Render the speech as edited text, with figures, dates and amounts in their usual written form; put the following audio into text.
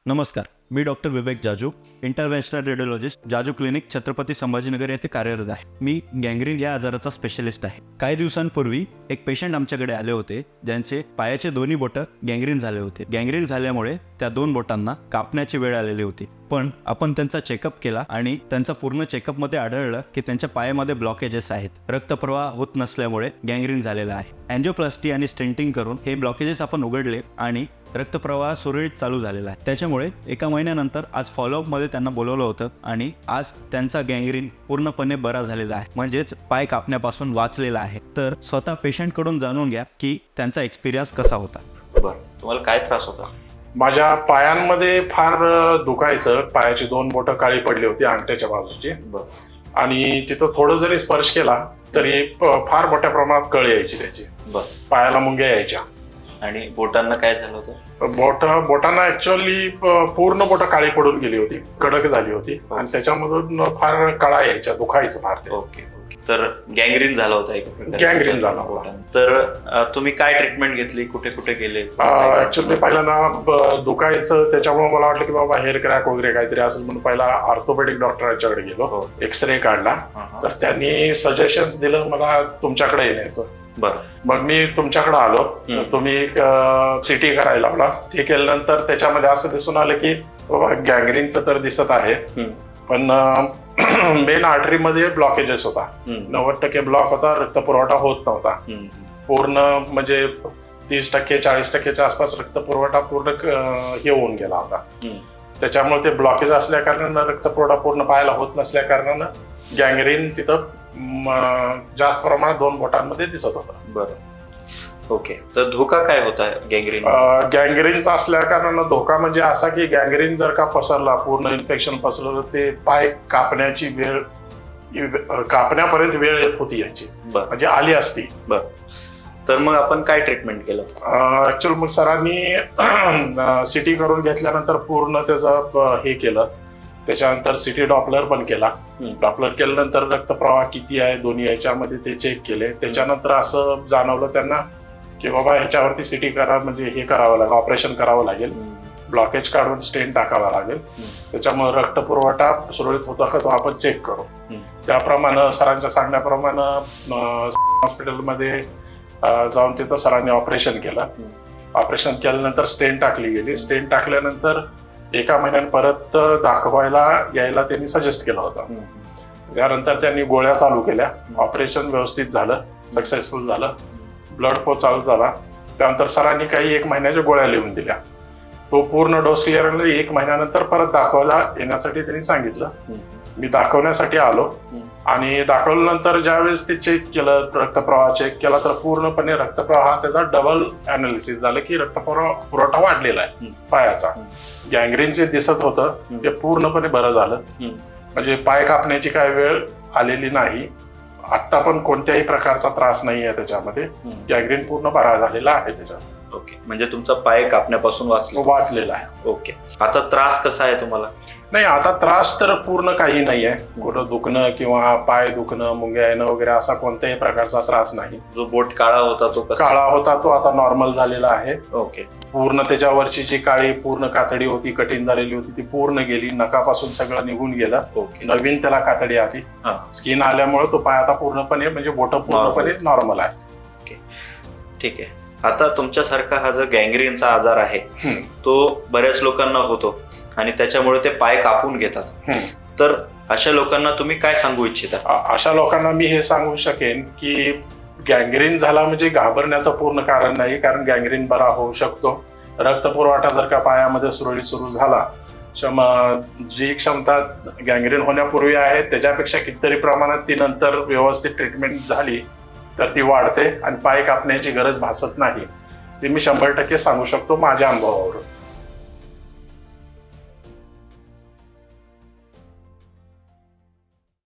नमस्कार, मी डॉक्टर विवेक Jaju, इंटरव्हेन्शनल radiologist, Jaju clinic, Chhatrapati Sambhajinagar येथे कार्यरत आहे. मी गँग्रीन या आजाराचा स्पेशलिस्ट आहे. काही दिवसांपूर्वी एक पेशंट आमच्याकडे आले होते ज्यांचे पायाचे दोन्ही बोटं गँग्रीन झाले होते. गँग्रीन झाल्यामुळे त्या दोन बोटांना कापण्याची वेळ आलेली होती. पण आपण त्यांचा चेकअप केला आणि त्यांचा पूर्ण चेकअपमध्ये आढळलं की त्यांच्या पायामध्ये ब्लॉकेजेस आहेत. रक्तप्रवाह होत नसल्यामुळे गँग्रीन झालेला आहे. अँजिओप्लास्टी आणि स्टेंटिंग करून हे ब्लॉकेजेस आपण उघडले आणि रक्तप्रवाह सुरळीत चालू झालेला आहे. त्याच्यामुळे एका महिन्यानंतर आज फॉलोअपमध्ये त्यांना बोलवलं होतं आणि आज त्यांचा गँग्रीन पूर्णपणे बरा झालेला आहे, म्हणजेच पाय कापण्यापासून वाचलेला आहे. तर स्वतः पेशंटकडून जाणून घ्या की त्यांचा एक्सपिरियन्स कसा होता. बरं, तुम्हाला काय त्रास होता? माझ्या पायांमध्ये फार दुखायचं. पायाची दोन बोटं काळी पडली होती अंगठ्याच्या बाजूची. आणि तिथं थोडं जरी स्पर्श केला तरी फार मोठ्या प्रमाणात कळ यायची त्याची. पायाला मुंग्या यायच्या. आणि बोटांना काय झालं होतं? बोटांना ऍक्च्युअली पूर्ण बोटं काळी पडून गेली होती, कडक झाली होती आणि त्याच्यामधून फार कळा यायच्या, दुखायचं फार ते. ओके. तर गँग्रीन झाला होता? गँग्रीन झाला होता. तर तुम्ही काय ट्रीटमेंट घेतली, कुठे कुठे गेले? ऍक्च्युअली पहिल्यांदा दुखायचं, त्याच्यामुळे मला वाटलं की बाबा हेअर क्रॅक वगैरे काहीतरी असेल म्हणून पहिला ऑर्थोपेडिक डॉक्टरांच्याकडे गेलो. एक्सरे काढला तर त्यांनी सजेशन्स दिलं मला तुमच्याकडे येण्याचं. मग मी तुमच्याकडे आलो. तुम्ही सिटी करायला लावला. ते केल्यानंतर त्याच्यामध्ये असं दिसून आलं की बाबा गँग्रीनचं तर दिसत आहे, पण मेन आर्टरीमध्ये ब्लॉकेजेस होता. 90% ब्लॉक होता. रक्तपुरवठा होत नव्हता पूर्ण, म्हणजे 30% 40%च्या आसपास रक्तपुरवठा पूर्ण हे होऊन गेला होता. त्याच्यामुळे ते ब्लॉकेज असल्या कारणानं रक्तपुरवठा पूर्ण पायाला होत नसल्या कारणानं गँग्रीन तिथं जास्त प्रमाणात दोन बोटांमध्ये दिसत होता. बरं. ओके. तर धोका काय होता गँग्रीन? गँग्रीनचा असल्या कारणानं धोका म्हणजे असा की गँग्रीन जर का पसरला, पूर्ण इन्फेक्शन पसरलं, ते पाय कापण्याची वेळ, कापण्यापर्यंत वेळ येत होती याची, म्हणजे आली असती. बरं. तर मग आपण काय ट्रीटमेंट केलं? ऍक्च्युअली मग सरांनी सिटी करून घेतल्यानंतर पूर्ण त्याचं हे केलं. त्याच्यानंतर सिटी डॉपलर पण केला. डॉपलर केल्यानंतर रक्तप्रवाह किती आहे दोन्ही याच्यामध्ये ते चेक केले. त्याच्यानंतर असं जाणवलं त्यांना की बाबा ह्याच्यावरती सिटी करा, म्हणजे हे करावं लागेल, ऑपरेशन करावं लागेल, ब्लॉकेज काढून स्टेंट टाकावा लागेल. त्याच्यामुळे रक्तपुरवठा सुरळीत होता का तो आपण चेक करू. त्याप्रमाणे सरांच्या सांगण्याप्रमाणे हॉस्पिटलमध्ये जाऊन तिथं सरांनी ऑपरेशन केलं. ऑपरेशन केल्यानंतर स्टेंट टाकली गेली. स्टेंट टाकल्यानंतर एका महिन्यात परत दाखवायला यायला त्यांनी सजेस्ट केलं होतं. त्यानंतर त्यांनी गोळ्या चालू केल्या. ऑपरेशन व्यवस्थित झालं, सक्सेसफुल झालं. ब्लड फ्लो चालू झाला. त्यानंतर सरांनी काही 1 महिन्याच्या गोळ्या लिहून दिल्या. तो पूर्ण डोस क्लिअर झाला. 1 महिन्यानंतर परत दाखवायला येण्यासाठी त्यांनी सांगितलं. मी दाखवण्यासाठी आलो आणि दाखवल्यानंतर ज्यावेळेस ते चेक केलं, रक्तप्रवाह चेक केला, तर पूर्णपणे रक्तप्रवाह त्याचा डबल अनालिसिस झालं की रक्तपुरवठा वाढलेला आहे पायाचा. गँग्रीन जे दिसत होतं ते पूर्णपणे बरं झालं. म्हणजे पाय कापण्याची काय वेळ आलेली नाही. आत्ता पण कोणत्याही प्रकारचा त्रास नाही आहे त्याच्यामध्ये. गँग्रीन पूर्ण बरा झालेला आहे त्याच्यात. ओके. म्हणजे तुमचा पाय कापण्यापासून वाचलेला आहे. ओके. आता त्रास कसा आहे तुम्हाला? नाही, आता त्रास तर पूर्ण काही नाही आहे. कुठं दुखणं किंवा पाय दुखणं, मुंग्या येणं वगैरे असा कोणत्याही प्रकारचा त्रास नाही. जो बोट काळा होता तो काळा होता तो आता नॉर्मल झालेला आहे. ओके. पूर्ण त्याच्यावरची जी काळी पूर्ण कातडी होती, कठीण झालेली होती, ती पूर्ण गेली. नकापासून सगळं निघून गेलं. नवीन त्याला कातडी आली. स्किन आल्यामुळे तो पाय आता पूर्णपणे, म्हणजे बोट पूर्णपणे नॉर्मल आहे. ओके, ठीक आहे. आता तुमच्यासारखा हा जो गँग्रीनचा आजार आहे तो बऱ्याच लोकांना होतो आणि त्याच्यामुळे ते पाय कापून घेतात. तर अशा लोकांना तुम्ही काय सांगू इच्छिता? अशा लोकांना मी हे सांगू शकेन की गँग्रीन झाला म्हणजे घाबरण्याचं पूर्ण कारण नाही, कारण गँग्रीन बरा होऊ शकतो. रक्तपुरवठा जर का पायामध्ये सुरळीत सुरू झाला, जी क्षमता गँग्रीन होण्यापूर्वी आहे त्याच्यापेक्षा कितीतरी प्रमाणात ती नंतर व्यवस्थित ट्रीटमेंट झाली तर ती वाढते आणि पाय कापण्याची गरज भासत नाही. ते मी 100% सांगू शकतो माझ्या अनुभवावरून.